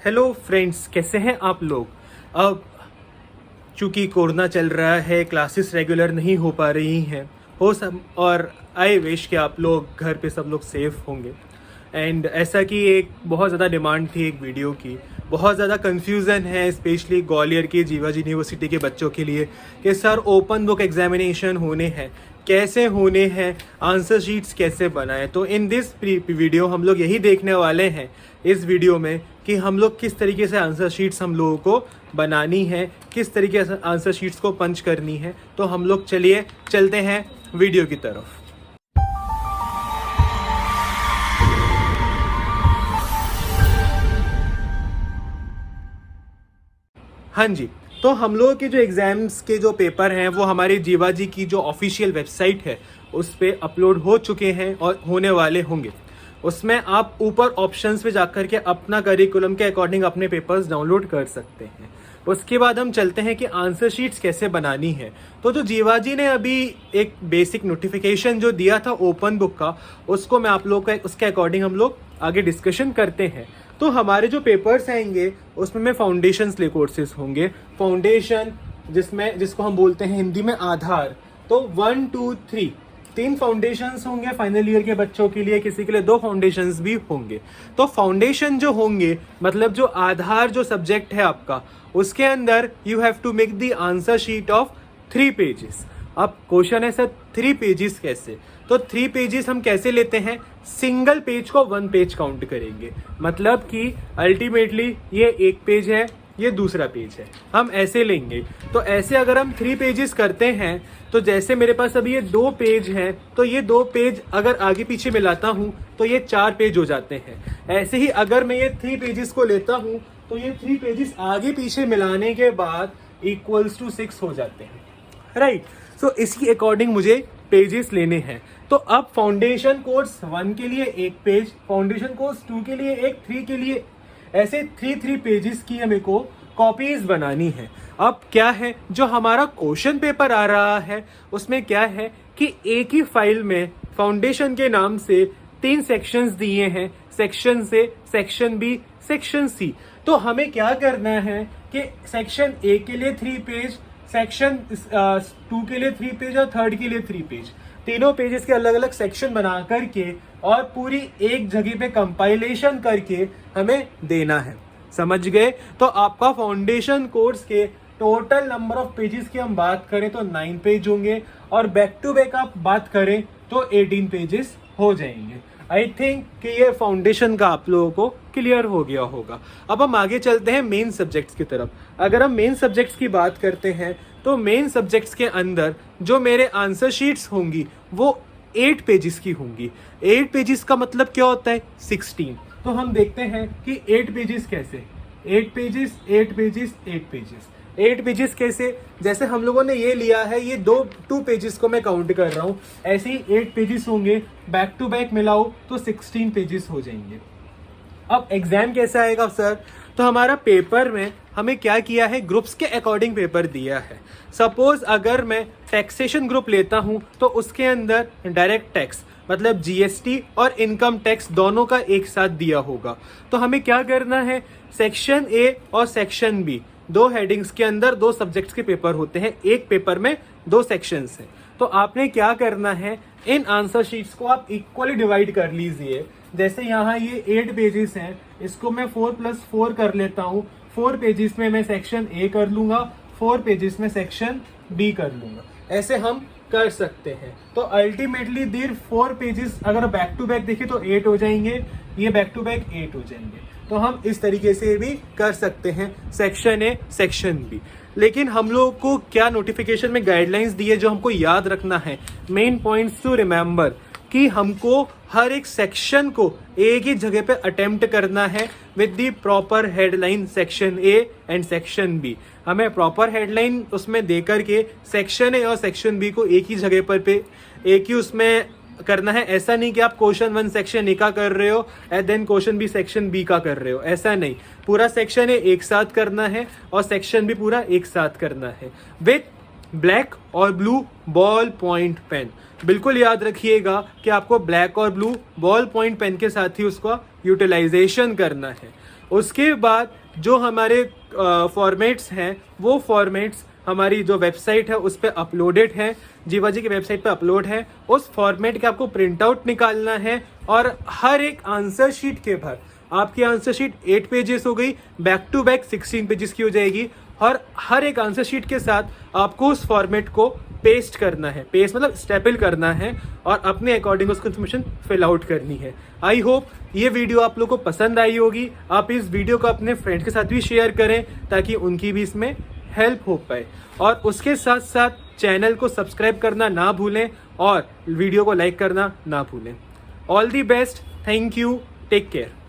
Hello friends, कैसे हैं आप लोग। अब चूंकि कोरोना चल रहा है, क्लासेस रेगुलर नहीं हो पा रही हैं हो सब, और आई विश कि आप लोग घर पे सब लोग सेफ होंगे। एंड ऐसा कि एक बहुत ज़्यादा डिमांड थी एक वीडियो की, बहुत ज़्यादा कंफ्यूजन है स्पेशली ग्वालियर के जीवाजी यूनिवर्सिटी के बच्चों के लिए कि सर ओपन बुक एग्जामिनेशन होने हैं, कैसे होने हैं, आंसर शीट्स कैसे बनाएं। तो इन दिस वीडियो हम लोग यही देखने वाले हैं इस वीडियो में कि हम लोग किस तरीके से आंसर शीट्स हम लोगों को बनानी है, किस तरीके से आंसर शीट्स को पंच करनी है। तो हम लोग चलते हैं वीडियो की तरफ। हाँ जी, तो हम लोगों के जो एग्ज़ाम्स के जो पेपर हैं वो हमारे जीवाजी की जो ऑफिशियल वेबसाइट है उस पर अपलोड हो चुके हैं और होने वाले होंगे। उसमें आप ऊपर ऑप्शंस पे जाकर के अपना करिकुलम के अकॉर्डिंग अपने पेपर्स डाउनलोड कर सकते हैं। उसके बाद हम चलते हैं कि आंसर शीट्स कैसे बनानी है। तो जो जीवाजी ने अभी एक बेसिक नोटिफिकेशन जो दिया था ओपन बुक का, उसको मैं आप लोग का उसके अकॉर्डिंग हम लोग आगे डिस्कशन करते हैं। तो हमारे जो पेपर्स आएंगे उसमें में फाउंडेशन ले कोर्सेज होंगे। फाउंडेशन जिसको हम बोलते हैं हिंदी में आधार, तो 1 2 3 3 फाउंडेशंस होंगे फाइनल ईयर के बच्चों के लिए, किसी के लिए 2 फाउंडेशंस भी होंगे। तो फाउंडेशन जो होंगे मतलब जो आधार जो सब्जेक्ट है आपका, उसके अंदर you have to make the answer sheet of 3 pages. अब क्वेश्चन है सर 3 पेजेस कैसे, तो 3 पेजेस हम कैसे लेते हैं, सिंगल पेज को 1 पेज काउंट करेंगे। मतलब कि अल्टीमेटली ये 1 पेज है, ये दूसरा पेज है, हम ऐसे लेंगे। तो ऐसे अगर हम 3 पेजेस करते हैं तो जैसे मेरे पास अभी ये 2 पेज हैं, तो ये 2 पेज अगर आगे पीछे मिलाता हूं तो ये 4 पेज हो जाते हैं। ऐसे ही अगर मैं ये 3 पेजेस को लेता हूं तो ये 3 पेजेस आगे पीछे मिलाने के बाद इक्वल्स टू 6 हो जाते हैं, राइट। सो इसकी अकॉर्डिंग मुझे पेजेस लेने हैं। तो अब फाउंडेशन कोर्स 1 के लिए 1 पेज, फाउंडेशन कोर्स 2 के लिए 1, 3 के लिए ऐसे 3 पेजेस की हमें को कॉपीज बनानी है। अब क्या है, जो हमारा क्वेश्चन पेपर आ रहा है उसमें क्या है कि एक ही फाइल में फाउंडेशन के नाम से 3 सेक्शंस दिए हैं, सेक्शन से सेक्शन बी, सेक्शन सी। तो हमें क्या करना है कि सेक्शन ए के लिए 3 पेज, सेक्शन 2 के लिए 3 पेज और थर्ड के लिए 3 पेज, तीनों पेजेस के अलग अलग सेक्शन बना करके और पूरी एक जगह पे कंपाइलेशन करके हमें देना है। समझ गए। तो आपका फाउंडेशन कोर्स के टोटल नंबर ऑफ पेजेस की हम बात करें तो 9 पेज होंगे, और बैक टू बैक आप बात करें तो 18 पेजेस हो जाएंगे। आई थिंक कि ये फाउंडेशन का आप लोगों को क्लियर हो गया होगा। अब हम आगे चलते हैं मेन सब्जेक्ट्स की तरफ। अगर हम मेन सब्जेक्ट्स की बात करते हैं तो मेन सब्जेक्ट्स के अंदर जो मेरे आंसर शीट्स होंगी वो 8 पेजेस की होंगी। 8 पेजेस का मतलब क्या होता है, 16। तो हम देखते हैं कि 8 पेजेस कैसे, 8 पेजेस 8 पेजेस 8 पेजेस 8 पेजेस कैसे। जैसे हम लोगों ने ये लिया है, ये 2 पेजेस को मैं काउंट कर रहा हूं, ऐसे ही 8 पेजेस होंगे, बैक टू बैक मिलाओ तो 16 पेजेस हो जाएंगे। अब एग्जाम कैसा आएगा सर, तो हमारा पेपर में हमें क्या किया है, ग्रुप्स के अकॉर्डिंग पेपर दिया है। सपोज अगर मैं टैक्सेशन ग्रुप लेता हूं तो उसके अंदर डायरेक्ट टैक्स मतलब जीएसटी और इनकम टैक्स दोनों का एक साथ दिया होगा। तो हमें क्या करना है, सेक्शन ए और सेक्शन बी 2 हेडिंग्स के अंदर 2 सब्जेक्ट्स के पेपर होते हैं, एक पेपर में 2 सेक्शंस हैं। तो आपने क्या करना है, इन आंसर शीट्स को आप इक्वली डिवाइड कर लीजिए। जैसे यहाँ ये 8 पेजेस हैं, इसको मैं 4+4 कर लेता हूँ। 4 पेजेस में मैं सेक्शन ए कर लूंगा, 4 पेजेस में सेक्शन बी कर लूंगा, ऐसे हम कर सकते हैं। तो अल्टीमेटली दीर 4 पेजेस अगर बैक टू बैक देखें तो 8 हो जाएंगे, ये बैक टू बैक 8 हो जाएंगे। तो हम इस तरीके से भी कर सकते हैं, सेक्शन ए सेक्शन बी। लेकिन हम लोग को क्या नोटिफिकेशन में गाइडलाइंस दी है जो हमको याद रखना है, मेन पॉइंट्स टू रिमेंबर, कि हमको हर एक सेक्शन को एक ही जगह पे अटेम्प्ट करना है with the proper headline section A and section B. हमें प्रॉपर हेडलाइन उसमें दे करके सेक्शन ए और सेक्शन बी को एक ही जगह पर पे एक ही उसमें करना है। ऐसा नहीं कि आप क्वेश्चन 1 सेक्शन ए का कर रहे हो and then question B section B का कर रहे हो, ऐसा नहीं। पूरा सेक्शन ए एक साथ करना है और सेक्शन बी पूरा एक साथ करना है विथ ब्लैक और ब्लू बॉल पॉइंट पेन। बिल्कुल याद रखिएगा कि आपको ब्लैक और ब्लू बॉल पॉइंट पेन के साथ ही उसका यूटिलाइजेशन करना है। उसके बाद जो हमारे फॉर्मेट्स हैं वो फॉर्मेट्स हमारी जो वेबसाइट है उस पर अपलोडेड है, जीवा जी की वेबसाइट पे अपलोड है। उस फॉर्मेट के आपको प्रिंट आउट निकालना है और हर एक आंसर शीट के बाद आपकी आंसर शीट 8 पेजेस हो गई, बैक टू बैक 16 पेजेस की हो जाएगी। और हर एक आंसर शीट के साथ आपको उस फॉर्मेट को पेस्ट करना है, पेस्ट मतलब स्टेपल करना है और अपने अकॉर्डिंग उसको इन्फॉर्मेशन फिल आउट करनी है। आई होप ये वीडियो आप लोगों को पसंद आई होगी। आप इस वीडियो को अपने फ्रेंड्स के साथ भी शेयर करें ताकि उनकी भी इसमें हेल्प हो पाए, और उसके साथ साथ चैनल को सब्सक्राइब करना ना भूलें और वीडियो को लाइक करना ना भूलें। All the best, thank you, take care.